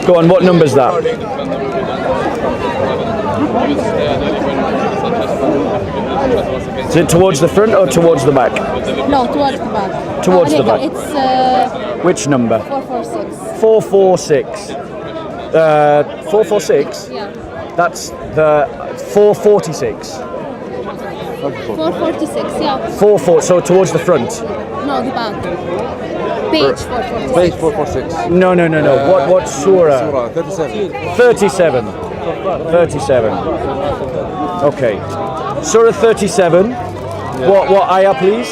Go on, what number's that? Is it towards the front or towards the back? No, towards the back. Towards the back. It's Which number? 446. 446. 446? Yeah. That's the 446. 446, yeah. 44, so towards the front. No, the back. Page 446. Page 446. No. What surah? Surah 37. 37. 37. Okay. Surah 37. What ayah, please?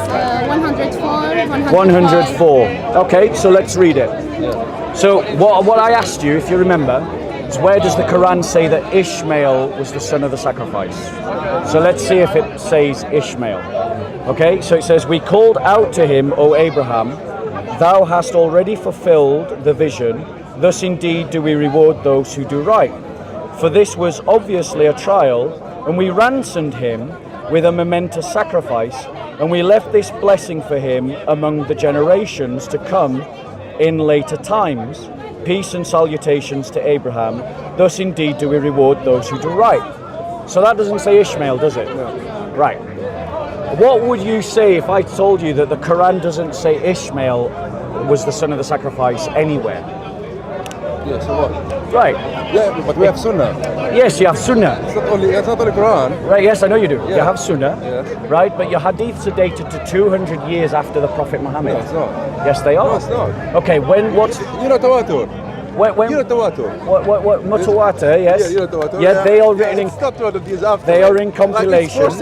Verse 104, 104. Okay, so let's read it. So what I asked you, if you remember, is where does the Quran say that Ishmael was the son of the sacrifice? So let's see if it says Ishmael. Okay, so it says, we called out to him, O Abraham, thou hast already fulfilled the vision, thus indeed do we reward those who do right. For this was obviously a trial, and we ransomed him with a momentous sacrifice, and we left this blessing for him among the generations to come in later times. Peace and salutations to Abraham, thus indeed do we reward those who do right. So that doesn't say Ishmael, does it? No. Right. What would you say if I told you that the Quran doesn't say Ishmael was the son of the sacrifice anywhere? Yeah, so what? Right. Yeah, but we have Sunnah. Yes, you have Sunnah. It's not only Quran. Right, yes, I know you do. Yeah. You have Sunnah. Yeah. Right, but your hadiths are dated to 200 years after the Prophet Muhammad. No, it's not. Yes, they are. No, it's not. Okay, what's... You know Tawatur. When, You know Tawatur. what Mutawatir, yes. Yeah, you know Tawatur. Yeah, they are written in... It's not 200 years after. They are in compilations.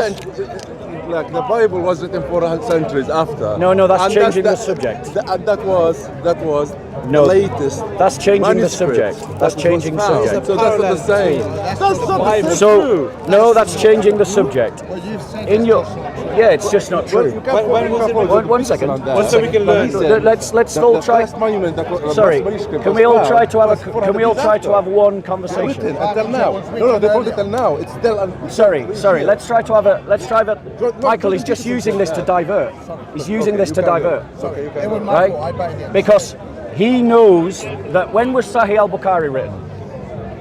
Like the Bible was written 400 centuries after. No, that's And changing the subject. And that was No, the latest. That's changing the manuscript subject. That's that changing the was found. subject. So that's not the same. That's not the So, no, that's changing the subject. In your... Yeah, it's just not true. One second. So we can learn. Let's all try... Sorry, can we all try to have one conversation? Until now. No, they hold it till now. It's still... Sorry. Let's try to Michael, he's just using this to divert. He's using this to divert. Right? Because he knows that when was Sahih al-Bukhari written?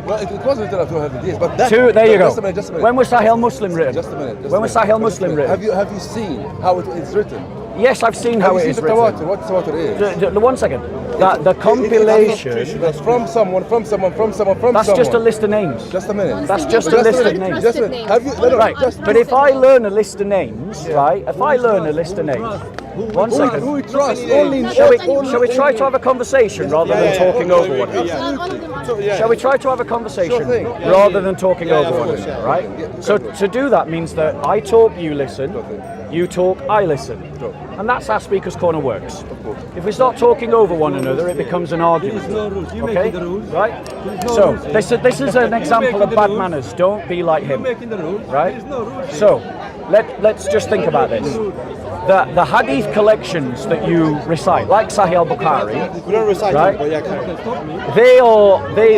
Well, it wasn't written after 200 years, but that... There you go. Just a minute. When was Sahih al-Muslim written? Just a minute. When was Sahih al-Muslim written? Have you seen how it is written? Yes, I've seen how it is written. What Tawatur is? One second. The compilation... That's from someone. That's just a list of names. Just a minute. That's just a list of names. Just a minute. Have you... No, Right, but if I learn a list of names, right? If I learn a list of names... One second. Who we trust? Shall we try to have a conversation rather than talking over one another? Shall we try to have a conversation rather than talking over one another, right? So to do that means that I talk, you listen, you talk, I listen. And that's how Speaker's Corner works. If we start talking over one another, it becomes an argument. Okay? Right? So this is an example of bad manners. Don't be like him. Right? So let's just think about this. The hadith collections that you recite, like Sahih al-Bukhari, We don't recite right? but yeah,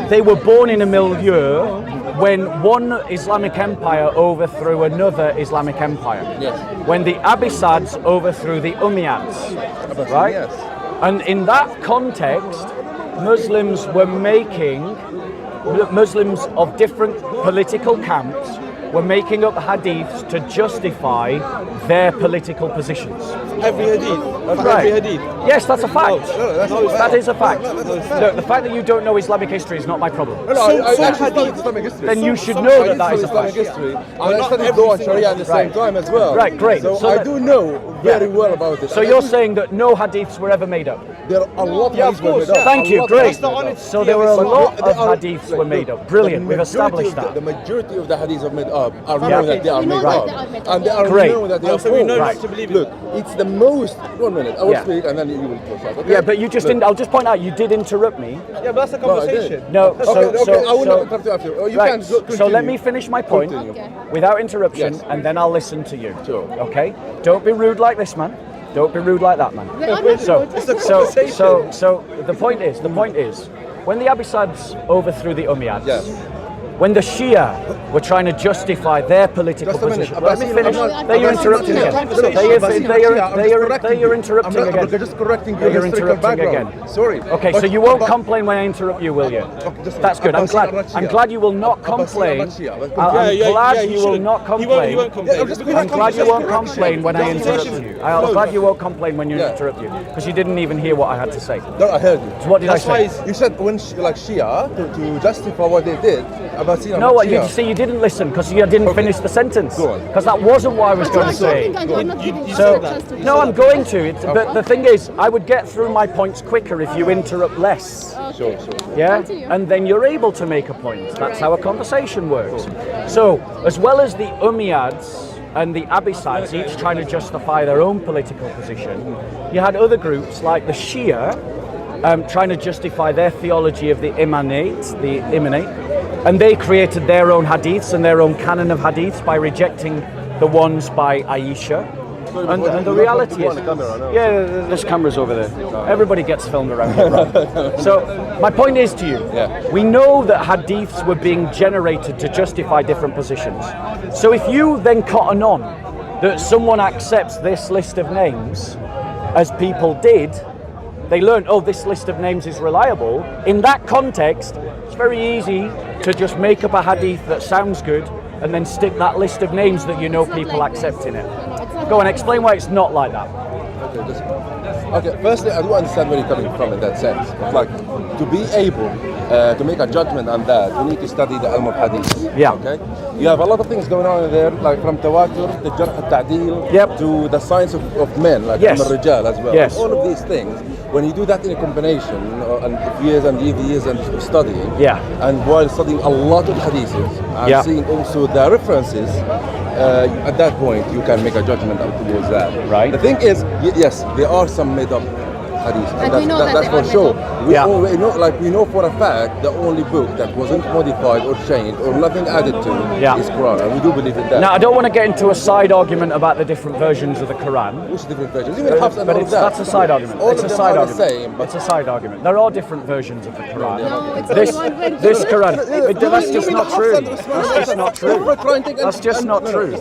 they were born in a milieu when one Islamic empire overthrew another Islamic empire. Yes. When the Abbasids overthrew the Umayyads, right? Yes. And in that context, Muslims of different political camps were making up hadiths to justify their political positions. Every hadith. Right. Every hadith. Yes, that's a fact. No, That is a fact. Look, the fact that you don't know Islamic history is not my problem. I actually studied Islamic history. Then you should know that is a Islamic fact. history. And I studied law and Sharia at the same time as well. Right, great. So I do know very well about it. So you're saying that no hadiths were ever made up? There are a lot of hadiths were made up. Thank you, great. That's So there were a lot of hadiths were made up. Brilliant, we've established that. The majority of the hadiths are made up. Are Yeah. known that they are We know made that up. they are made And they up. are Great. known that they are So we know false. not to believe it. Look, it's the most... 1 minute, I will Yeah. speak and then you will proceed. Okay? Yeah, but you just didn't. I'll just point out you did interrupt me. Yeah, but that's a conversation. No, Okay, I will not interrupt you after. You right. can continue. So let me finish my point Continue. without interruption, Yes. and then I'll listen to you. Sure. Okay? Don't be rude like this, man. Don't be rude like that, man. So the point is, when the Abbasids overthrew the Umayyads, Yes. when the Shia were trying to justify their political Just a minute. position. Let me finish. I'm There you're not- interrupting again. There you're interrupting again. They're just correcting There your you're historical interrupting background. again. Sorry. Okay, so you won't complain when I interrupt you, will you? just- That's good. I'm Abbasiyah, glad. Shia. I'm glad you will not Abbasiyah, complain. Shia. I'm glad you will shouldn't. not He complain. won't complain. I'm glad you won't complain when I interrupt you. I'm glad you won't complain when you Yeah. interrupt you, because you didn't even hear what I had to say. No, I heard you. So what did That's I why say? he's- You said when like Shia to justify what they did. Abbasiyah, No, what you Shia. see, you didn't listen because you didn't Okay. finish the sentence. Go on. Because that wasn't what I was But going to you're say. talking and you're not giving us So, the chance to no, I'm talk. going to. But the thing is, I would get through my points quicker if you interrupt less. Sure. Yeah? Continue. And then you're able to make a point. That's how a conversation works. So, as well as the Umayyads and the Abbasids each trying to justify their own political position, you had other groups like the Shia trying to justify their theology of the Imamate, and they created their own hadiths and their own canon of hadiths by rejecting the ones by Aisha. And the reality is, yeah, there's cameras over there. Everybody gets filmed around here, right? So my point is to you, we know that hadiths were being generated to justify different positions. So if you then cotton on that someone accepts this list of names, as people did, they learned, oh, this list of names is reliable. In that context, it's very easy to just make up a hadith that sounds good and then stick that list of names that you know It's not people like accept this. in it. No, it's not Go on, like explain why it's not like that. Okay, firstly, I do understand where you're coming from in that sense. But like, to be able to make a judgment on that, you need to study the ilm of hadith. Yeah. Okay? You have a lot of things going on in there, like from tawatur, the jarh al-ta'dil, Yep. to the science of men, like Yes. al-rijal as well. Yes. All of these things, when you do that in a combination, and years and years and studying, Yeah. and while studying a lot of hadiths, and Yeah. seeing also the references, at that point you can make a judgment towards that. Right. The thing is, yes, there are some made up hadiths, And we know that that's they for are made sure. up. Yeah. We know for a fact the only book that wasn't modified or changed or nothing added to Yeah. is Quran, and we do believe in that. Now, I don't want to get into a side argument about the different versions of the Quran. Which different versions? Even Hafs and But all it's, of that. that's a side argument. All It's of a them side are argument. the same, but It's a side argument. There are different versions of the Quran. No, it's This, only one version. this Quran, that's just not true. That's just not true. That's That's just not true.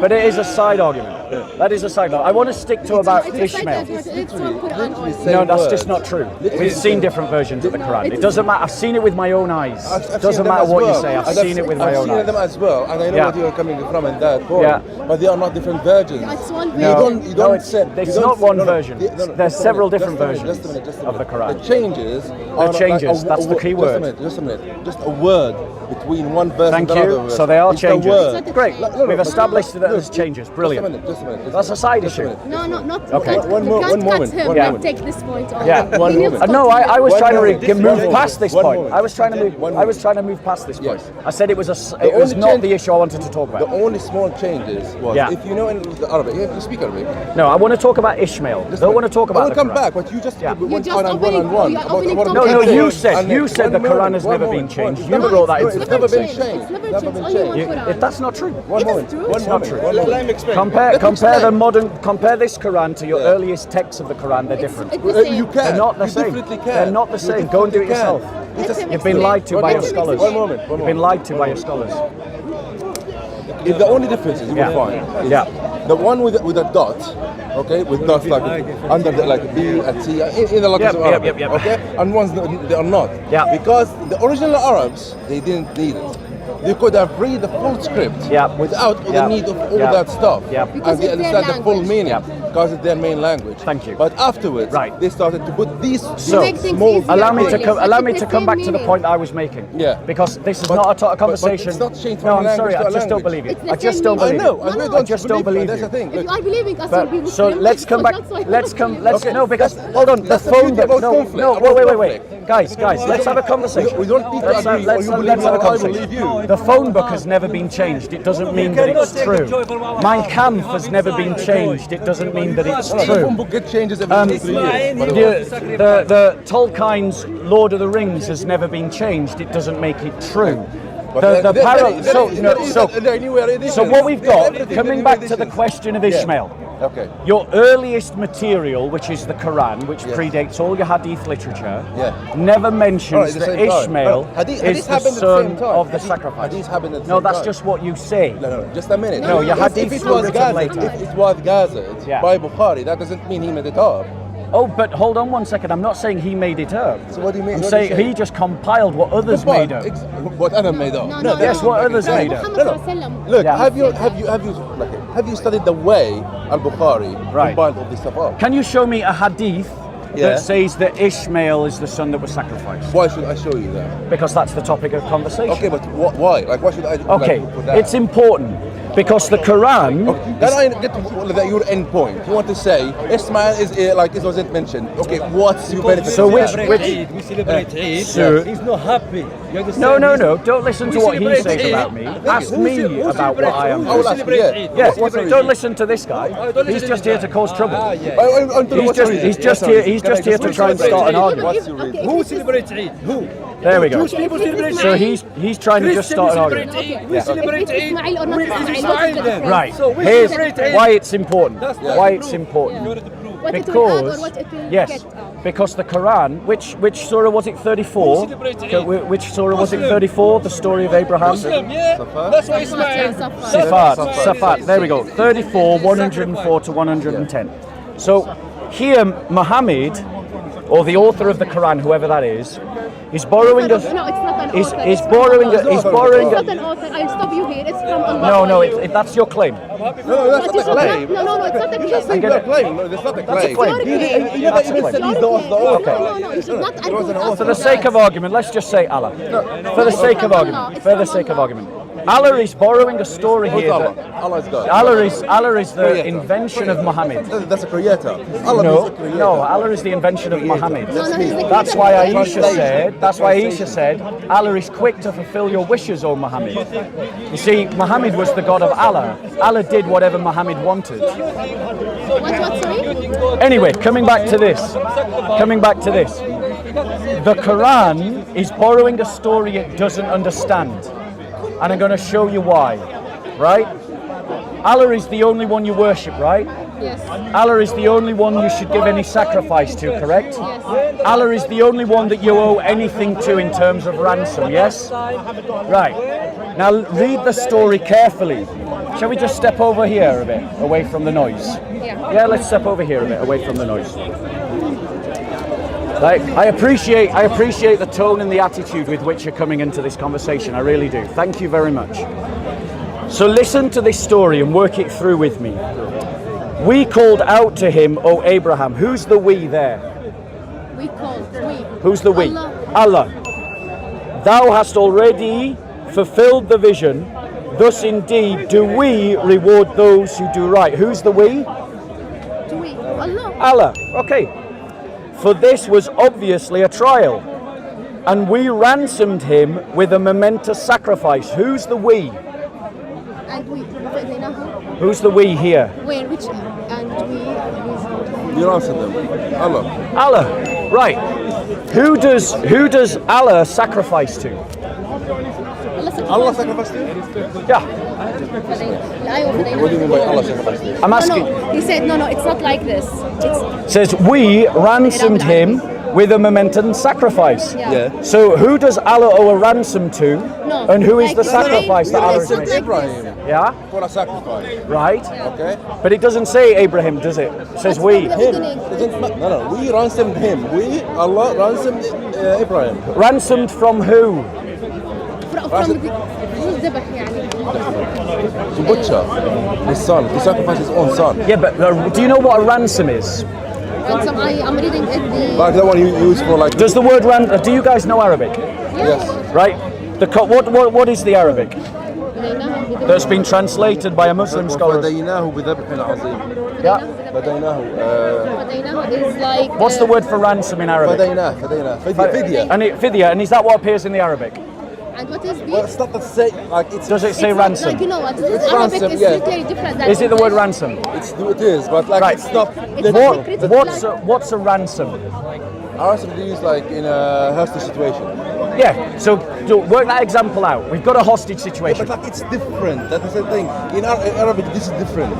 But it is a side argument. That is a side argument. I want to stick to about It's like Ishmael. that, it's from Quran. No, that's just not true. We've seen different versions of the Quran. It doesn't matter. I've seen it with my own eyes. It doesn't matter what you say. I've seen it with my own I've seen them eyes. as well, and I know Yeah. what you're coming from in that point. Yeah. But they are not different versions. It's one You No, version. you no, it's you not one no, no, version. no, no, There's just a several minute, different just a minute, versions just a of the minute. Quran. The changes are changes, that's the key word. Just a minute. Just a word between one verse Thank and another you. verse. So they are It's the changes. word. Great. No, no, We've but- established that no, there's changes. Brilliant. Just a minute. That's a side Just a issue. minute. No, not. Okay. You One can't cut moment, him one and moment. take this point on. Yeah, one We need moment. to No, I was One trying moment. to One move moment. past this One point. moment. I was trying to move. One I was moment. trying to move past this point. Yes. I said it was it only was not change- the issue I wanted to talk The about. only small changes was Yeah. if you know in the Arabic, you speak Arabic. No, I want to talk about Ishmael. I don't want to talk about I will the come Quran. back, but you just Yeah. went just on and one opening- and one. you're opening about No, no, Okay. you and said then the one Quran moment, has one never been moment, changed. one You moment. brought that No, into it's the never been conversation. changed. It's never Never changed. been Only one changed. Quran. That's not true. One It is moment. true. One It's not moment. true. One Let moment. him explain. Compare this Quran to your Yeah. earliest texts of the Quran. They're different. It's the same. You can. They're not the You same. definitely can. They're not the You same. Go and do it definitely can. yourself. It's just- Let him You've been explain. lied to One by your moment. scholars. One moment. One You've been moment. lied to by your scholars. The only difference is you Yeah. will find is Yeah. the one with a dot, okay, with dots like under the like B and C in the language of Yep, Arabic, yep. okay, and ones they are not, Yeah. because the original Arabs they didn't need it. They could have read the full script Yeah. without the Yeah. need of all Yeah. that stuff, Yeah. Because and they it's their understand the full language. meaning Yeah. because it's their main language. Thank you. But afterwards, Right. they started to put these So, make things small. easier. Allow me to Yes, come. but Allow it's me the to come same back to the meaning. point I was making. Yeah. Because this is But- not a but conversation. it's not changed No, from I'm a sorry. I language to a just don't language. believe it. It's the I just same don't meaning. believe I know. it. I No, don't just don't believe That's you. the thing. If you are believing us, But, you'll be so Muslim. let's come back. That's why Let's come. Let's Okay. no because hold on. The That's the phone. beauty about No, conflict, no. about Wait. conflict. Guys. Let's have a conversation. We don't need to Let's agree, or you believe let's me have a or I conversation. believe you. The phone book has never been changed. It doesn't mean that it's true. Mein Kampf has never been changed. It doesn't mean that it's No, the true. phone book get changes every 3 years. by the way. The Tolkien's Lord of the Rings has never been changed. It doesn't make it true. But The there- parallel. there- So there- there- so there- anywhere it is. so what we've got, Everything- coming back to the question of Ishmael, Okay. Your earliest material, which is the Quran, which Yes. predates all your hadith literature, Yeah. never All right, mentions the that same time. Ishmael Hadith is the happened at the son same time. of the Hadith- sacrifice. hadith happened at the No, same that's time. just what you say. No, just a minute. No, your hadiths if it were was written gathered, later. if it was gathered Yeah. by Bukhari, that doesn't mean he made it up. Oh, but hold on one second. I'm not saying he made it up. So what do you mean? I'm What do you saying say? he just compiled what others made up. What Adam made up. No, yes, what others no, made up. Muhammad No, no. sallallahu alaihi wasallam. Look, Yeah. have you studied the way Al-Bukhari Right. compiled all this stuff up? Can you show me a hadith Yeah. that says that Ishmael is the son that was sacrificed? Why should I show you that? Because that's the topic of conversation. Okay, but why? Like, why should I? Okay, like, put that? it's important because the Quran. Then I get to your end point. You want to say Ismail is like it wasn't mentioned. Okay, what's your benefit? So of which- that? We celebrate Eid. So- He's not happy. You understand? No. Don't listen to We what he celebrate says Eid. about me. Ask Who me ce- who about what I am celebrates- I will doing. ask you, celebrate yeah. Eid? Yes, What's the don't reason? listen to this guy. don't He's listen just to here this to guy. cause trouble. Ah, yeah. He's just here to try and start an argument. What's your reason? Who celebrates Eid? Who? There we go. Jewish people celebrate So Eid. he's trying to just start an argument. Celebrate Eid. Okay. We Yeah. celebrate If it's Eid. Ismail or not We Ismail, Ismail what's the then. difference? Right. So we Here's celebrate Eid. why it's important. That's Why the it's proof. important. You're the proof. What it will add or Because what it will yes, get out. because the Quran, which surah was it? 34. Who celebrates Eid? Which surah was it? Muslim. 34. The story of Abraham. Muslim, yeah. Safar? That's why Safar, Ismail. Safar. Safat. There we go. 34, 104 to 110. So here Muhammad, or the author of the Quran, whoever that is borrowing No, us. it's not an Is author. is It's borrowing from a, is Allah. borrowing It's a, not an author. I'll stop you here. It's from Allah. no, that's your claim. No, that's But not it's a not- claim. No, it's not a You just claim. said get you're it. claim. No, that's not a That's a claim. claim. You never That's a even claim. said he's the author. No, you should not argue with us. For the sake of argument, let's just say Allah. For the sake of argument. For the sake of argument. Allah is borrowing a story Who's here. Allah? That Allah is God. Allah is the Creator. invention of Muhammad. That's a creator. Allah No, is a creator. no, Allah is the invention of Muhammad. No, he's the That's creator. why Aisha Translation. said, Allah is quick to fulfill your wishes, O Muhammad. You see, Muhammad was the God of Allah. Allah did whatever Muhammad wanted. What, sorry? Anyway, coming back to this. The Quran is borrowing a story it doesn't understand. And I'm going to show you why. Right? Allah is the only one you worship, right? Yes. Allah is the only one you should give any sacrifice to, correct? Yes. Allah is the only one that you owe anything to in terms of ransom, yes? Right. Now read the story carefully. Shall we just step over here a bit, away from the noise? Yeah. Yeah, let's step over here a bit, away from the noise. Right. I appreciate the tone and the attitude with which you're coming into this conversation. I really do. Thank you very much. So listen to this story and work it through with me. We called out to him, O Abraham. Who's the we there? We called. We. Who's the we? Allah. Allah. Thou hast already fulfilled the vision. Thus indeed do we reward those who do right. Who's the we? Do we? Allah. Allah. Okay. For this was obviously a trial. And we ransomed him with a momentous sacrifice. Who's the we? And we. فَأَذَيْنَاهُ. Who's the we here? Where? Which? And we. You answer them. Allah. Allah. Right. Who does Allah sacrifice to? Allah Allah sacrificed you? Yeah. فَأَذَيْنَاهُ. What do you mean by Allah sacrificed you? I'm asking. No, he said no, it's not like this. It's Says we ransomed him with a momentous sacrifice. Yeah. So who does Allah owe a ransom to? No. And who is Like the the sacrifice that same- Allah it's is not making? like Ibrahim Yeah. for a sacrifice. Right. Okay? But it doesn't say Abraham, does it? It says That's we. from the beginning. No, we ransomed him. Allah ransomed Ibrahim. Ransomed from who? From the ذبح يعني. To butcher his son, to sacrifice his own son. Yeah, but do you know what a ransom is? Ransom. I'm reading it. Like the one you use for like. Does the word do you guys know Arabic? Yes. Right. What is the Arabic that's been translated by a Muslim scholar? فديناه بذبح عظيم. Yeah. فديناه فديناه is like. What's the word for ransom in Arabic? فديناه فدية. And fidya, and is that what appears in the Arabic? And what is Well, this? it's not the same. Like it's. Does it say It's not ransom? like, you know what? It's Arabic ransom, is yeah. literally different than Is it the word English. ransom? It is, but like Right. it's not. It's literal. like What's a ransom? Ransom is used like in a hostage situation. Yeah, so work that example out. We've got a hostage But situation. like it's different. That is the thing. In Arabic, this is different.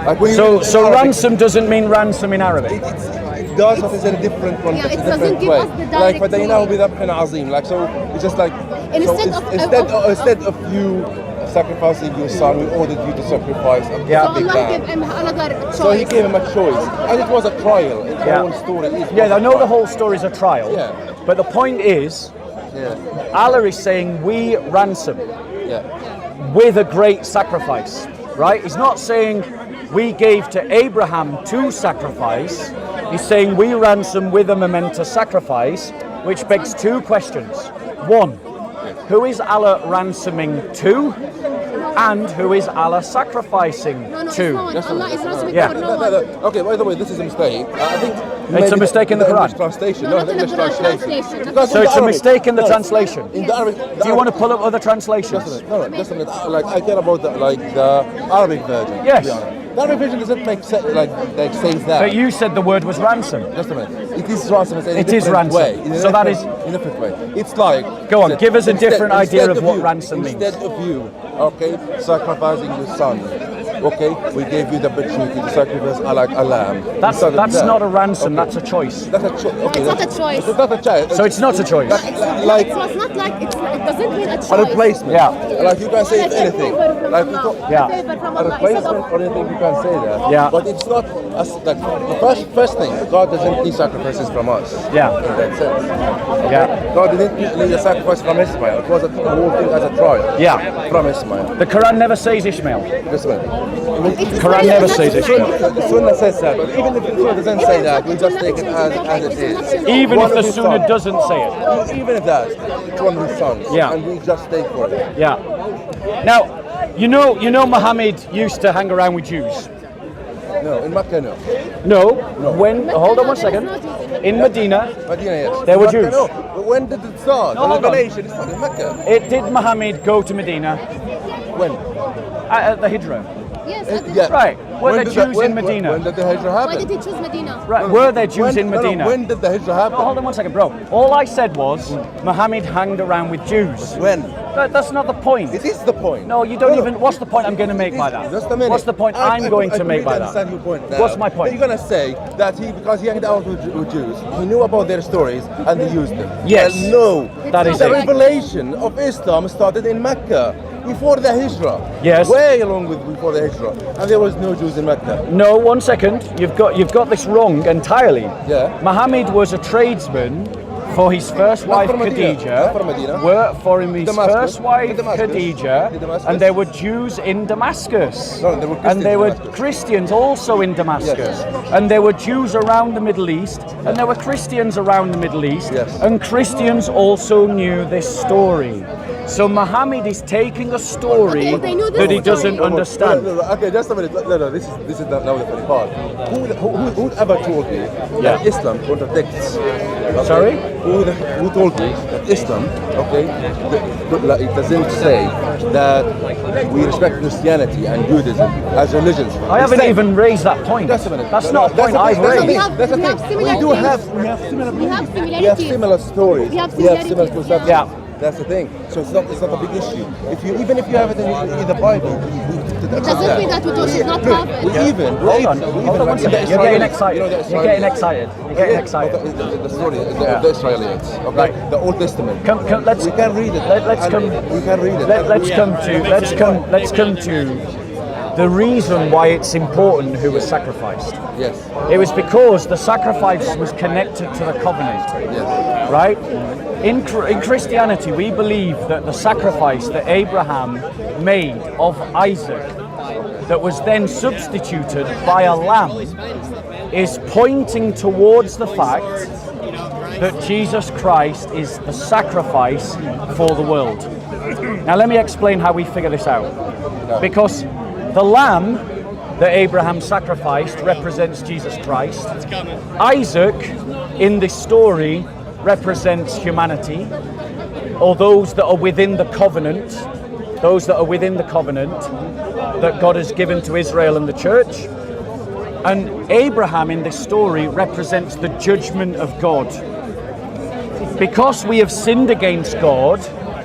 Like when you So, read it in so Arabic, ransom doesn't mean ransom in Arabic. it does, but it's in a different context, it a doesn't different give way. us the Like direct فديناه meaning. بذبح عظيم. Like so, it's just like Instead so of- instead of you sacrificing your son, we ordered you to sacrifice a Yeah. So big Allah lamb. gave him another choice. So he gave him a choice, and it was a trial. It's the Yeah. whole story. Yeah, I know the whole story's a trial. Yeah. But the point is, Yeah, Allah is saying we ransom yeah. with a great sacrifice, right? He's not saying we gave to Abraham to sacrifice. He's saying we ransom with a momentous sacrifice, which begs two questions. One, who is Allah ransoming to? And who is Allah sacrificing No, to? it's not. Allah is ransoming Yeah. for no one. Okay, by the way, this is a mistake. I think It's maybe a mistake in the Quran. English translation. No, No, not the in the English Quran translation. translation. Because So in it's the a Arabic- mistake in the no, translation. In the Arabic, Do you want to pull up other translations? Just a minute. Just a minute. Like I care about the Arabic version. to Yes. be honest. The Arabic version doesn't make sense. Like says that. But you said the word was ransom. Just a minute. It is ransom. It's in a It is different ransom. way. In a So that different- in a different way. It's like. Go on, give us a different idea instead of what you- ransom means. Instead of you, okay, sacrificing your son, okay, we gave you the opportunity to sacrifice like a lamb. That's Instead of that. not a ransom, Okay. that's a choice. That's a choice. Okay, It's not a choice. It's not a choice. So it's not a choice. Like It's not like it doesn't mean a choice. a replacement. Yeah. Like you can say Like a anything. favor from Like Allah. Yeah. A favor from a Allah. Instead replacement of- or anything you can say that. Yeah. But it's not as like the first thing. God doesn't need sacrifices from us. Yeah. In that sense. Yeah. God didn't need a sacrifice from Ismail. It was a whole thing as a trial. Yeah. From Ismail. The Quran never says Ishmael. Just a minute. It's Quran not- never it's says not it. like- The Sunnah says that, but even if the Sunnah doesn't say that, we just take it as it is. Even One if of the his Sunnah sons. doesn't say it. Even if that, it's one of his sons. Yeah. And we just take for it. Yeah. Now, you know Muhammad used to hang around with Jews. No, in Makkah, no. No. When hold on one second. In Medina, Medina, yes. There were Makkah, Jews. No. But when did it start? No, The hold on. revelation started in Mecca. it did Muhammad go to Medina When? at the Hijrah. Yes, Yeah. Right. Were When there did that- Jews in Medina? When did the Hijrah Why happen? did he choose Medina? Right. Were there Jews in No, no, Medina? when did the Hijrah happen? No, hold on one second, bro. All I said was Muhammad hanged around with Jews. When? That's not the point. It is the point. No, you don't No, no. even. What's the point I'm going to make by that? Just a minute. What's the point I'm going to make by I understand that? your point now. What's my point? You're gonna say that because he hanged out with Jews, he knew about their stories and he used them. Yes. Well, no. That is The it. revelation of Islam started in Mecca before the Hijrah. Yes. Way along with before the Hijrah, and there was no Jews in Mecca. No, one second. You've got this wrong entirely. Yeah. Muhammad was a tradesman for his first Not wife from Medina. Khadija. Not from Medina. Worked for him his Damascus. first wife Damascus. Khadija, Damascus. and there were Jews in Damascus. No, there were Christians and there in were Damascus. Christians also in Damascus. Yes. And there were Jews around the Middle East, and there were Christians around the Middle East. Yes. And Christians also knew this story. So Muhammad is taking a story Okay, they knew this that he story. doesn't understand. No, okay, just a minute. No, this is now the funny part. Who ever told you Yeah. that Islam contradicts? Okay? Sorry? Who told you that Islam, okay, it doesn't say that we respect Christianity and Judaism as religions? I It haven't says- even raised that point. Just a minute. That's No, not a that's point the I've thing, that's the raised. thing, that's the We have thing. similar We do things. have similar We have beliefs. We have similarities. similar stories. We have similar similarities, conceptions. yeah. That's the thing. So it's not a big issue. Even if you have it in the Bible, It doesn't mean that we should not have it. we even Hold on one like second. the You're getting Israelis, excited. you know, the You're getting Israelis. excited. You're getting excited. The story, the Israelites, okay? Right. The Old Testament. Let's we can read it. Let's and come. We can read it. Let's come to the reason why it's important who was sacrificed. Yes. It was because the sacrifice was connected to the covenant. Yes. Right? In Christianity, we believe that the sacrifice that Abraham made of Isaac, that was then substituted by a lamb, is pointing towards the fact that Jesus Christ is the sacrifice for the world. Now let me explain how we figure this out. Because the lamb that Abraham sacrificed represents Jesus Christ. Isaac, in this story, represents humanity, or those that are within the covenant, that God has given to Israel and the church. And Abraham in this story represents the judgment of God. Because we have sinned against God,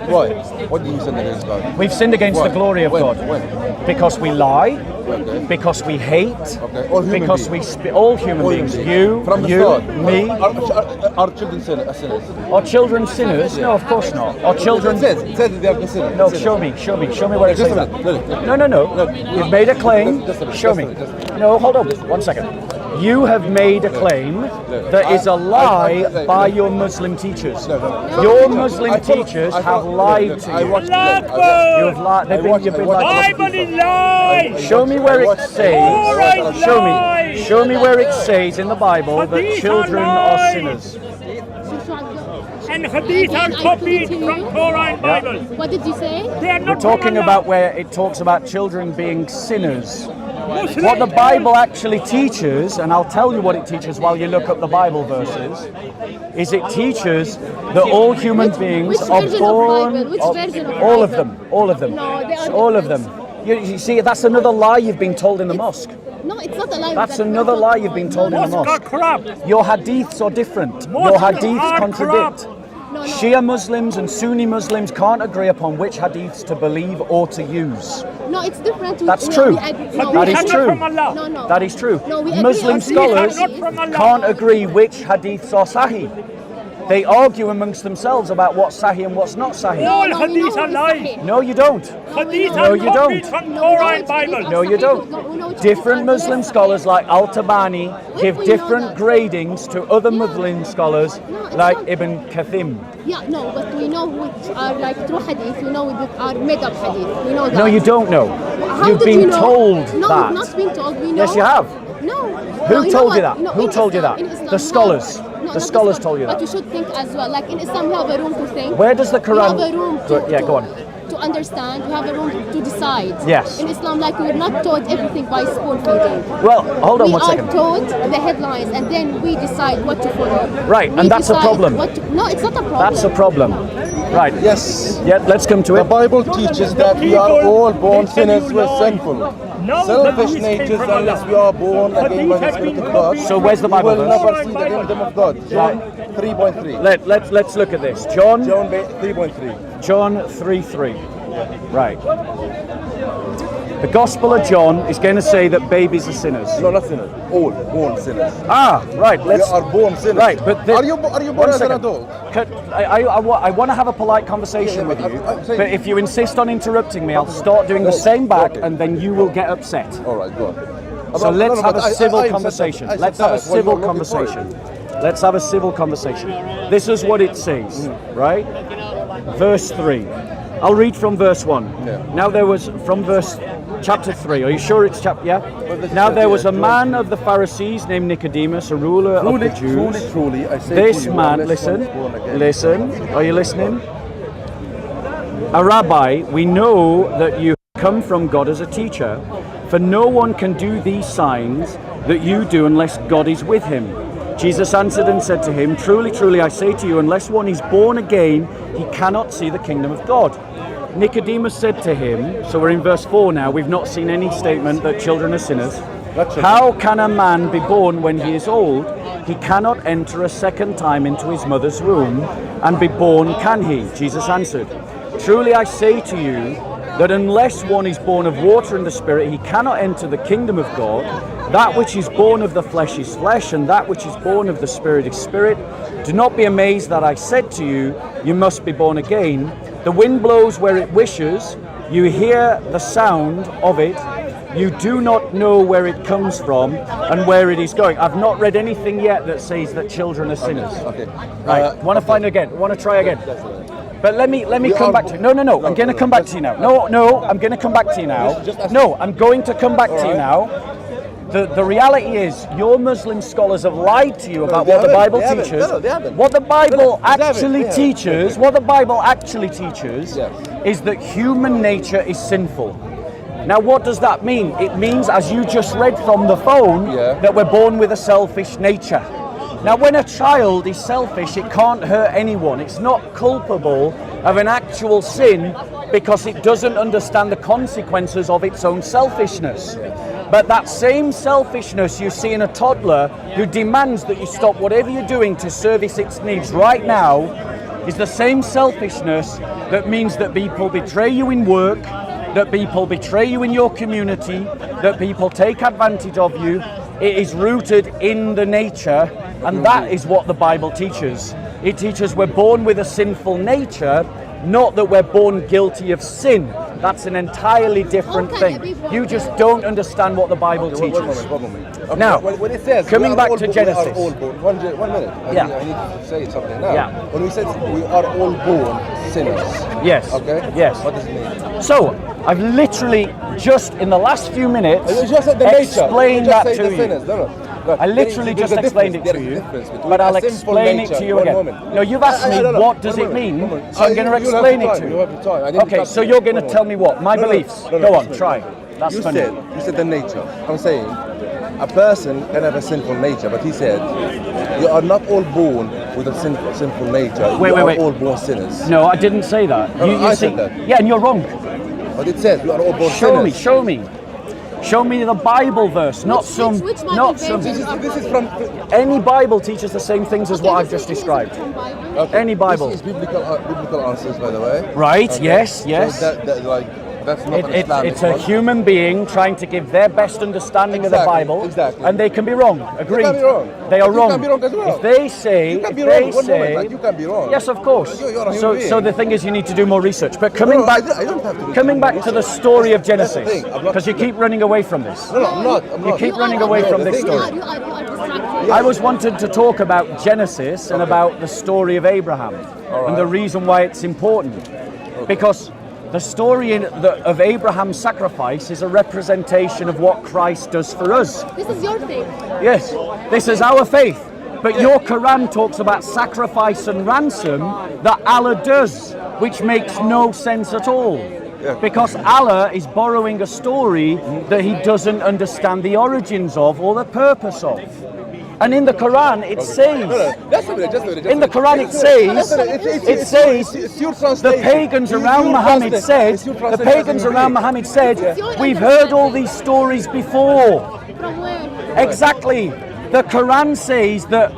Why? What do you sin against God? we've sinned against Why? the glory of When? God. When? Because we lie, Okay. because we hate, Okay. All human because beings. all human All beings. human beings. You, From the you, start. me. Are children sinners? Are children sinners? No, of course not. Are children? It says that they are sinners. No, show me where it Just says a that. minute, look. No. You've made a claim. Just a minute, Show just a me. minute, No, hold on. 1 second. You have made a claim that is a lie by your Muslim teachers. Your Muslim teachers have lied to I you. watched You have lied. You've been lied to. Bible is lie. Show me where it says. Alright, lie. Show me where it says in the Bible that Hadith children are are lies. sinners. And hadith are copied from Torah and Bible. What did you say? They are We're not from talking Allah. about where it talks about children being sinners. Muslim. What the Bible actually teaches, and I'll tell you what it teaches while you look up the Bible verses, is it teaches that all human beings which are version of born. Bible? Which version of all of Bible? them. All of them. No, they are all of different. them. You see, that's another lie you've been told in the mosque. No, it's not a lie. That's another lie you've been told in the Mosque are mosque. corrupt. Your hadiths are different. Your Mosques hadiths are contradict. No. Shia Muslims and Sunni Muslims can't agree upon which hadiths to believe or to use. No, it's different. That's true. No, That is Hadith are true. not from Allah. No. That is true. No, we agree Muslim on- scholars Hadith are not from Allah. can't agree which hadiths are sahih. They argue amongst themselves about what's sahih and what's not sahih. All No, we know hadith are it's lies. sahih. No, you don't. Hadith No, are you copied don't. from No, Torah we and know it's Bible. No, you don't. No, we know it's Different sahih. Muslim scholars like Al-Tabani give we know different that. gradings to other Yeah. Muslim scholars No, it's like not. Ibn Kathim. Yeah, no, but we know which are like true hadith. We know which are made up hadith. We know that. No, you don't know. How You've did been you know? told No, that. not been told. We know. Yes, you have. No. Who No, you know told you what? that? No, Who in told you Islam- that? in Islam, The scholars. No, The not scholars scholars. told you that. But you should think as well. Like in Islam, you have a room to think. Where does the Quran? You have a room to, Go on. To understand, you have a room to decide. Yes. In Islam, like we're not taught everything by spoon feeding. Well, hold on We 1 are second. taught the headlines, and then we decide what to follow. Right, We and that's a decide problem. No, it's not a problem. That's a problem. Right. Yes. Yeah, let's come to The it. Bible teaches that we are all born sinners, we're sinful. No, Selfish hadith came natures, from unless Allah. we are born again by the Hadith Spirit has of been God. copied. So where's the we Bible will verse? never see the kingdom of God. John 3.3. Let's look at this. John 3.3. John 3:3. Right. The Gospel of John is going to say that babies are sinners. No, not sinners. All born sinners. Ah, right. We Let's. are born sinners. Right, but are you born one as an second. adult? I want to have a polite conversation Yeah, with but you, I'm saying- but if you insist on interrupting me, I'll start doing the same back, and then you will get upset. All right, go on. So let's have a civil I conversation. said that. Let's have a Well, civil you're looking for it. conversation. Let's have a civil conversation. This is what it says, right? Verse 3. I'll read from verse 1. Yeah. Now there was, from verse chapter 3, are you sure it's chapter, yeah? this is Now there chapter, was a yeah, man of the Pharisees named Nicodemus, a ruler of the Jews. Truly, I say This to you, man, unless one listen, is born again. listen, are you listening? A rabbi, we know that you come from God as a teacher, for no one can do these signs that you do unless God is with him. Jesus answered and said to him, Truly, truly, I say to you, unless one is born again, he cannot see the kingdom of God. Nicodemus said to him, so we're in verse 4 now, we've not seen any statement that children are sinners. How can a man be born when he is old? He cannot enter a second time into his mother's womb and be born, can he? Jesus answered, Truly I say to you that unless one is born of water and the Spirit, he cannot enter the kingdom of God. That which is born of the flesh is flesh, and that which is born of the Spirit is spirit. Do not be amazed that I said to you, you must be born again. The wind blows where it wishes, you hear the sound of it, you do not know where it comes from and where it is going. I've not read anything yet that says that children are sinners. Okay. Right, want to find again, want to try again. But let me come back to you. No, I'm going to come back to you now. No, I'm going to come back to you now. No, I'm going to come back to you now. The reality is, your Muslim scholars have lied to you about what the Bible teaches. They haven't. What the Bible actually They teaches, is that human nature is sinful. Now, what does that mean? It means, as you just read from the phone, that we're born with a selfish nature. Now, when a child is selfish, it can't hurt anyone. It's not culpable of an actual sin because it doesn't understand the consequences of its own selfishness. But that same selfishness you see in a toddler who demands that you stop whatever you're doing to service its needs right now is the same selfishness that means that people betray you in work, that people betray you in your community, that people take advantage of you. It is rooted in the nature, and that is what the Bible teaches. It teaches we're born with a sinful nature, not that we're born guilty of sin. That's an entirely different thing. You just don't understand what the Bible teaches. One moment. Now, when it says coming back to Genesis. we are all born, one minute. I need to say something now. Yeah. When we said we are all born sinners. Yes. Okay. Yes. What does it mean? So, I've literally just in the last few minutes You just said the nature. explained You just that say to the you. sinners. No. I literally just explained it to you, but I'll explain it to you again. No, you've asked me what does it mean, so I'm going to explain it to you. Okay, so you're going to tell me what? My beliefs. Go on, try. That's funny. You said the nature. I'm saying a person can have a sinful nature, but he said you are not all born with a sinful nature. Wait. You are all born sinners. No, I didn't say that. I said that. Yeah, and you're wrong. But it says you are all born sinners. Show me. Show me the Bible verse, not some. Which Bible Not verse some. This is from. Any Bible teaches the same things as what I've just described. Any Bible. This is biblical answers, by the way. Right? Okay. Yes. So that's not an Islamic It's a one. human being trying to give their best understanding of the Bible, exactly. and they can be wrong. Agreed. can be wrong. They are You wrong. can be wrong as well. If they say, You can be wrong. One moment, say, like, you can be wrong. yes, of course. You're a human So being. the thing is, you need to do more research. But coming No, back, I don't have to do coming more back to the research. story of That's the Genesis, thing. I'm not- because you keep running away from this. No, I'm not. You keep running away from this story. You are distracted. I was wanted to talk about Genesis and about the story of Abraham and the reason why it's important. Because the story of Abraham's sacrifice is a representation of what Christ does for us. This is your thing. Yes, this is our faith. But your Quran talks about sacrifice and ransom that Allah does, which makes no sense at all. Because Allah is borrowing a story that he doesn't understand the origins of or the purpose of. And in the Quran it says, in the Quran it says, the pagans around Muhammad said, we've heard all these stories before. From where? Exactly. The Quran says that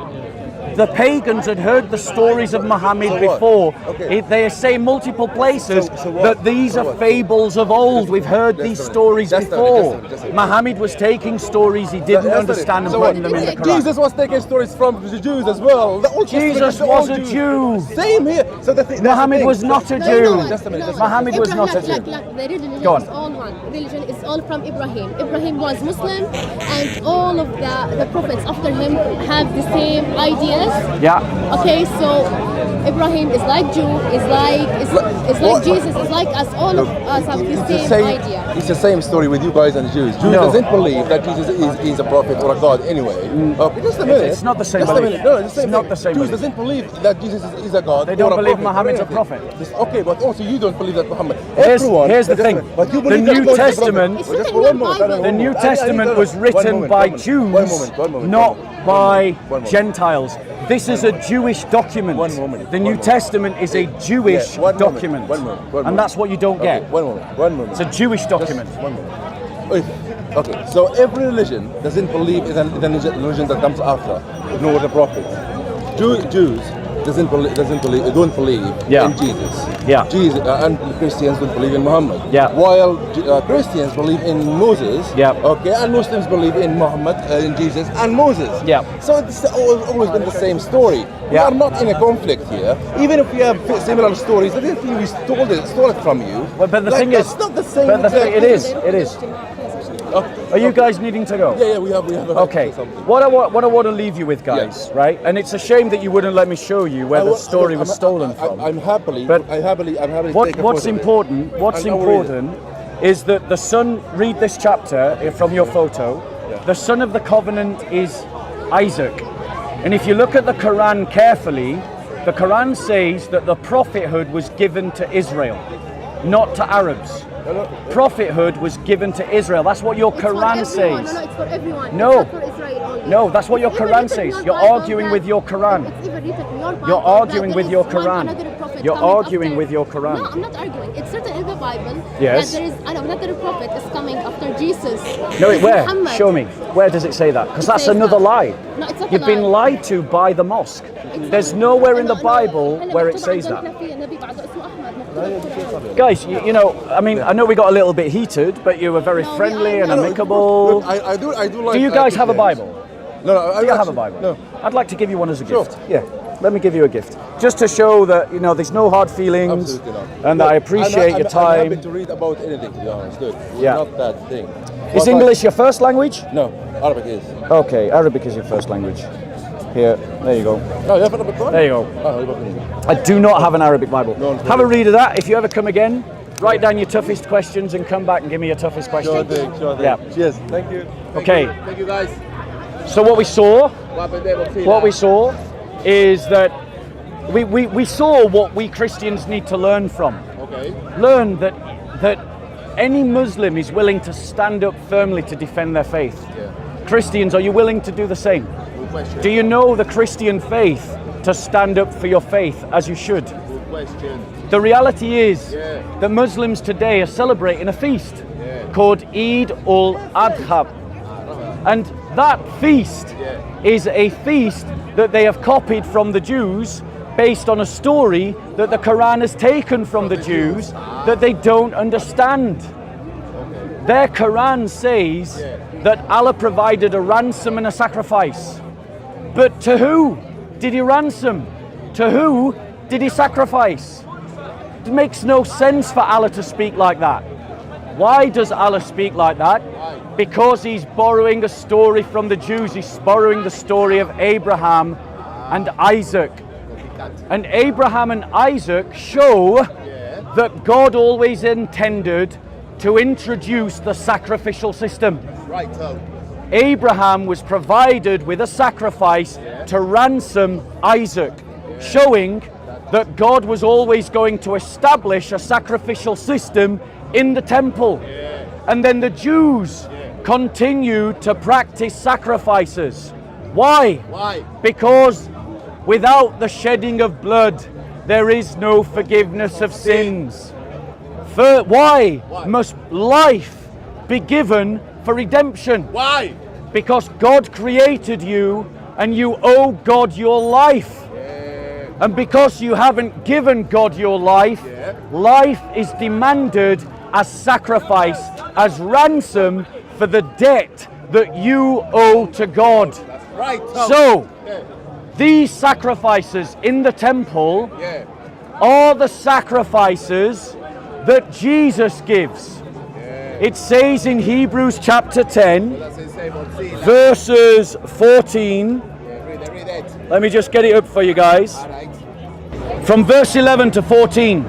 the pagans had heard the stories of Muhammad before. They say in multiple places that these are fables of old. We've heard these stories before. Muhammad was taking stories he didn't understand and putting them in the Quran. Jesus was taking stories from the Jews as well. Jesus was a Jew. Same here. So Muhammad was not a Jew. Just a minute. Muhammad was not a Abraham, Jew. the religion Go on. is all one. Religion is all from Ibrahim. Ibrahim was Muslim, and all of the prophets after him have the same ideas. Yeah. Okay, so Ibrahim is like Jew, is like Jesus, is like us. All of us have the same idea. It's the same story with you guys and the Jews. Jews doesn't believe that Jesus is a prophet or a god anyway. Okay, just a minute. It's not the same Just a belief. minute. No, it's the same It's not thing. the same Jews belief. doesn't believe that Jesus is a god. They don't or a believe prophet or Muhammad's a anything. prophet. Okay, but also you don't believe that Muhammad. Here's the thing. But you The believe that New God is a prophet. Testament- It's Just written for in one your moment. Bible. The New Testament was written by Jews, not by Gentiles. This is a Jewish document. One moment. The New Testament is a Jewish document. One moment. And that's what you don't get. One moment. It's a Jewish document. Just one moment. Okay, so every religion doesn't believe in the religion that comes after, nor the prophets. Jews don't believe in Jesus. Yeah. Jesus and Christians don't believe in Muhammad. Yeah. While Christians believe in Moses. Yeah. Okay, and Muslims believe in Muhammad, in Jesus and Moses. Yeah. So it's always been the same story. We Yeah. are not in a conflict here. Even if we have similar stories, I didn't think we stole it from you. Well, but the Like, thing is, that's not the same. but the thing, it exact- is. Are you guys needing to go? Yeah, we have. Okay. What I want to leave you with, guys, right? And it's a shame that you wouldn't let me show you where the story was stolen from. I'm happily. But I'm happily. What's important? What's important is that the son. Read this chapter from your photo. Yeah. The son of the covenant is Isaac, and if you look at the Quran carefully, the Quran says that the prophethood was given to Israel, not to Arabs. Prophethood was given to Israel. That's what your It's for Quran everyone. says. No, it's for everyone. No. It's not for Israel only. No, that's what your It's even Quran written in says. your You're Bible arguing that- with your Quran. It's even written in your Bible You're arguing that with there your is one Quran. another prophet You're coming arguing after- with your Quran. No, I'm not arguing. It's written in the Bible Yes. that there is another prophet is coming after Jesus. No, It's where? Muhammad. Show me. Where does it say that? Because It that's says another that. lie. No, it's not You've a been lie. lied to by the mosque. It's There's not- nowhere in the أنا- Bible أنا where it مكتوب says عندنا that. في نبي بعده اسمه أحمد، مكتوب بالقرآن. Guys, you know, I mean, I know we got a little bit heated, but you were very No, we friendly are and not. amicable. Look, I do like. Do you guys have a Bible? No, I Do you have a actually- Bible? No. I'd like to give you one as a Sure. gift. Yeah. Let me give you a gift. Just to show that, you know, there's no hard feelings Absolutely not. and that I Look, appreciate your I'm time. happy to read about anything, to be honest. Look, we're Yeah. not that thing. Is English your first language? No, Arabic is. Okay, Arabic is your first language. Here, there you go. No, you have Arabic one? There you go. Oh, you have Arabic. I do not have an Arabic Bible. No, Have a read of that. If you ever come again, write down your toughest questions and come back and give me your toughest question. Sure thing, sure thing. Yeah. Cheers. Thank you. Okay. Thank you, guys. So what we saw is that we saw what we Christians need to learn from. Okay. Learn that any Muslim is willing to stand up firmly to defend their faith. Yeah. Christians, are you willing to do the same? Good question. Do you know the Christian faith to stand up for your faith as you should? Good question. The reality is Yeah. that Muslims today are celebrating a feast Yeah. called Eid al-Adha. And that feast is a feast that they have copied from the Jews based on a story that the Quran has taken from the Jews that they don't understand. Their Quran says that Allah provided a ransom and a sacrifice. But to who did he ransom? To who did he sacrifice? It makes no sense for Allah to speak like that. Why does Allah speak like that? Because he's borrowing a story from the Jews. He's borrowing the story of Abraham and Isaac. And Abraham and Isaac show that God always intended to introduce the sacrificial system. Right, so. Abraham was provided with a sacrifice to ransom Isaac, showing that God was always going to establish a sacrificial system in the temple. And then the Jews continued to practice sacrifices. Why? Why? Because without the shedding of blood, there is no forgiveness of sins. Why must life be given for redemption? Why? Because God created you and you owe God your life. And because you haven't given God your life, life is demanded as sacrifice, as ransom for the debt that you owe to God. Right, So, these sacrifices in the temple are the sacrifices that Jesus gives. It says in Hebrews chapter 10, verses 14. Read it. Let me just get it up for you guys. From verse 11 to 14,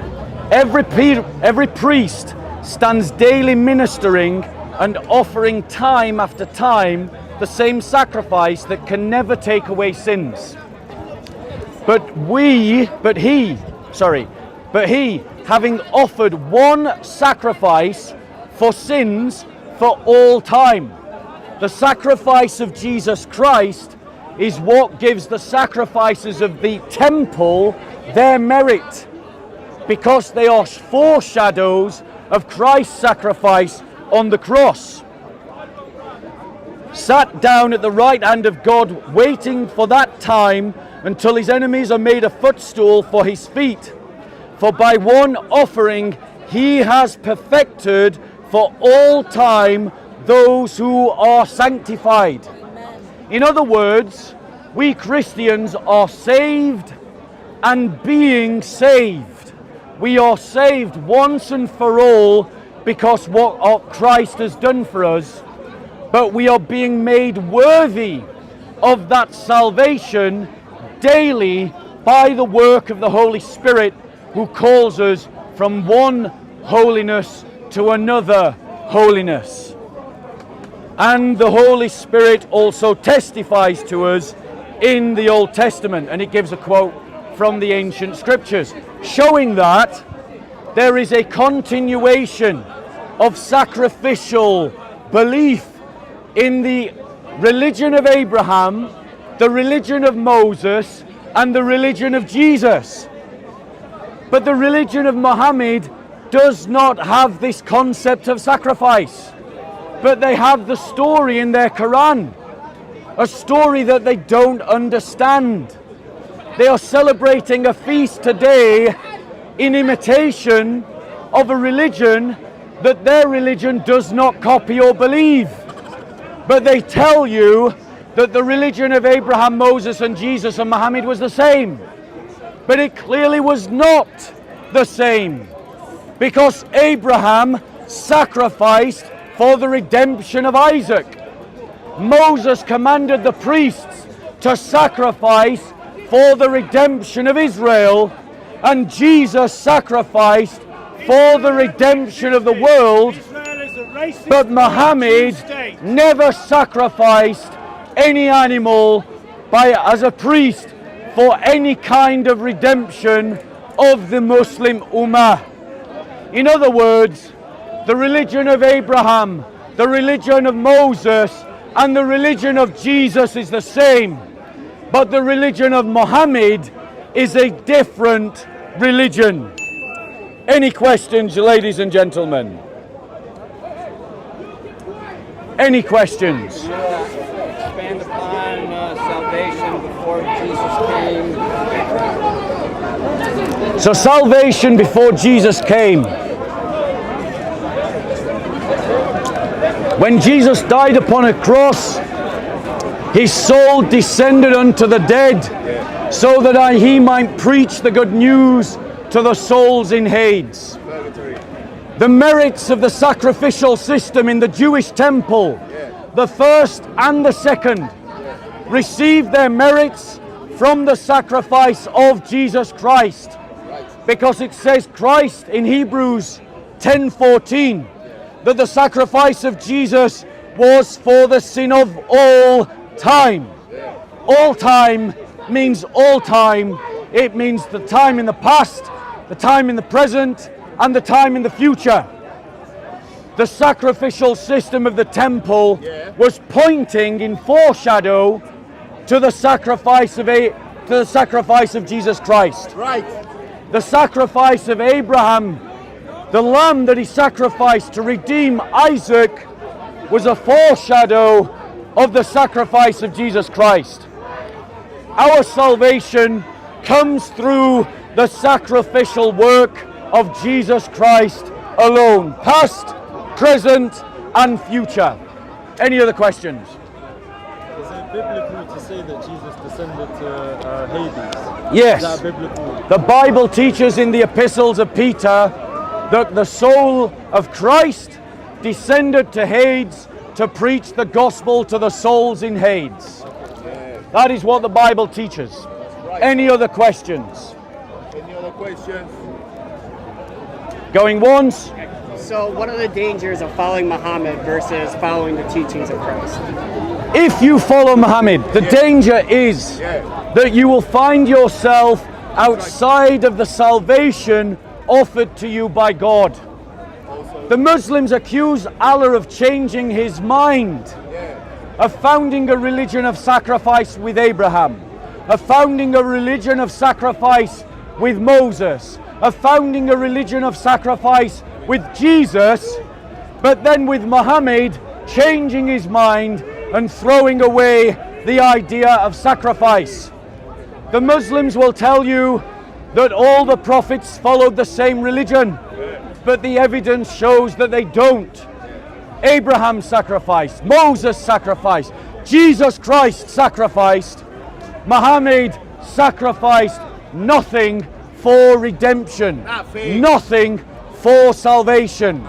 every priest stands daily ministering and offering time after time the same sacrifice that can never take away sins. But he, having offered one sacrifice for sins for all time. The sacrifice of Jesus Christ is what gives the sacrifices of the temple their merit, because they are foreshadows of Christ's sacrifice on the cross. Sat down at the right hand of God, waiting for that time until his enemies are made a footstool for his feet. For by one offering he has perfected for all time those who are sanctified. In other words, we Christians are saved and being saved. We are saved once and for all because what Christ has done for us, but we are being made worthy of that salvation daily by the work of the Holy Spirit, who calls us from one holiness to another holiness. And the Holy Spirit also testifies to us in the Old Testament, and it gives a quote from the ancient scriptures, showing that there is a continuation of sacrificial belief in the religion of Abraham, the religion of Moses, and the religion of Jesus. But the religion of Muhammad does not have this concept of sacrifice. But they have the story in their Quran, a story that they don't understand. They are celebrating a feast today in imitation of a religion that their religion does not copy or believe. But they tell you that the religion of Abraham, Moses, and Jesus and Muhammad was the same. But it clearly was not the same, because Abraham sacrificed for the redemption of Isaac. Moses commanded the priests to sacrifice for the redemption of Israel, and Jesus sacrificed for the redemption of the world. But Muhammad never sacrificed any animal as a priest for any kind of redemption of the Muslim Ummah. In other words, the religion of Abraham, the religion of Moses, and the religion of Jesus is the same. But the religion of Muhammad is a different religion. Any questions, ladies and gentlemen? Any questions? Expand upon salvation before Jesus came. So salvation before Jesus came. When Jesus died upon a cross, his soul descended unto the dead, so that he might preach the good news to the souls in Hades. The merits of the sacrificial system in the Jewish temple, the first and the second, received their merits from the sacrifice of Jesus Christ. Because it says Christ in Hebrews 10:14, that the sacrifice of Jesus was for the sin of all time. All time means all time. It means the time in the past, the time in the present, and the time in the future. The sacrificial system of the temple was pointing in foreshadow to the sacrifice of Jesus Christ. Right. The sacrifice of Abraham, the lamb that he sacrificed to redeem Isaac, was a foreshadow of the sacrifice of Jesus Christ. Our salvation comes through the sacrificial work of Jesus Christ alone, past, present, and future. Any other questions? Is it biblical to say that Jesus descended to Hades? Yes. Is that biblical? The Bible teaches in the epistles of Peter that the soul of Christ descended to Hades to preach the gospel to the souls in Hades. That is what the Bible teaches. Any other questions? Any other questions? Going once? So, what are the dangers of following Muhammad versus following the teachings of Christ? If you follow Muhammad, the danger is that you will find yourself outside of the salvation offered to you by God. The Muslims accuse Allah of changing his mind, of founding a religion of sacrifice with Abraham, of founding a religion of sacrifice with Moses, of founding a religion of sacrifice with Jesus, but then with Muhammad changing his mind and throwing away the idea of sacrifice. The Muslims will tell you that all the prophets followed the same religion, but the evidence shows that they don't. Abraham sacrificed, Moses sacrificed, Jesus Christ sacrificed. Muhammad sacrificed nothing for redemption, nothing for salvation.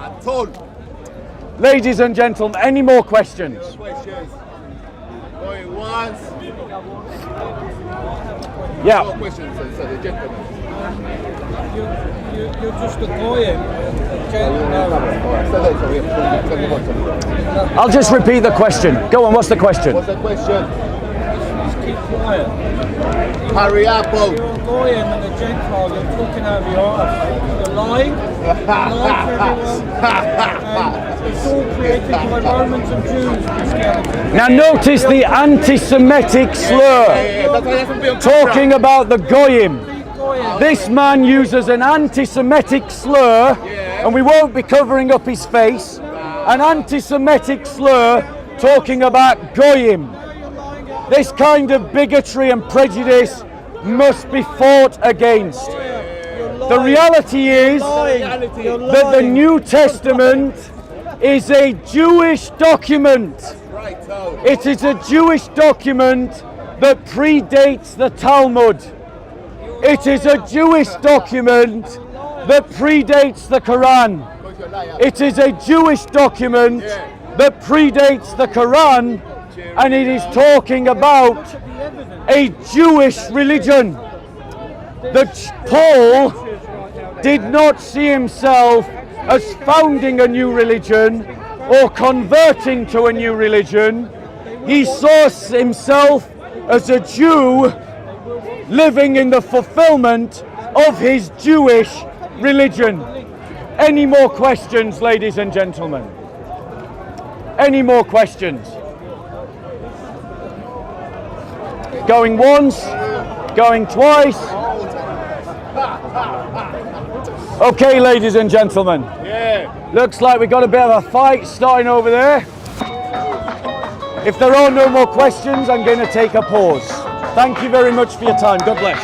Ladies and gentlemen, any more questions? Going once. Yeah. No questions, sir, the gentleman. You're just a goyim. I'll just repeat the question. Go on, what's the question? What's the question? Just keep quiet. Hurry up, You're a goyim and a Gentile. You're talking over your arse. You're lying. You're lying for everyone. And it's all created by Romans and Jews. Christianity. Now notice the anti-Semitic slur, talking about the Goyim. This man uses an anti-Semitic slur, and we won't be covering up his face, an anti-Semitic slur talking about goyim. This kind of bigotry and prejudice must be fought against. The reality is that the New Testament is a Jewish document. It is a Jewish document that predates the Talmud. It is a Jewish document that predates the Quran. It is a Jewish document that predates the Quran, and it is talking about a Jewish religion. Paul did not see himself as founding a new religion or converting to a new religion. He saw himself as a Jew living in the fulfillment of his Jewish religion. Any more questions, ladies and gentlemen? Any more questions? Going once, going twice. Okay, ladies and gentlemen. Looks like we got a bit of a fight starting over there. If there are no more questions, I'm going to take a pause. Thank you very much for your time. God bless.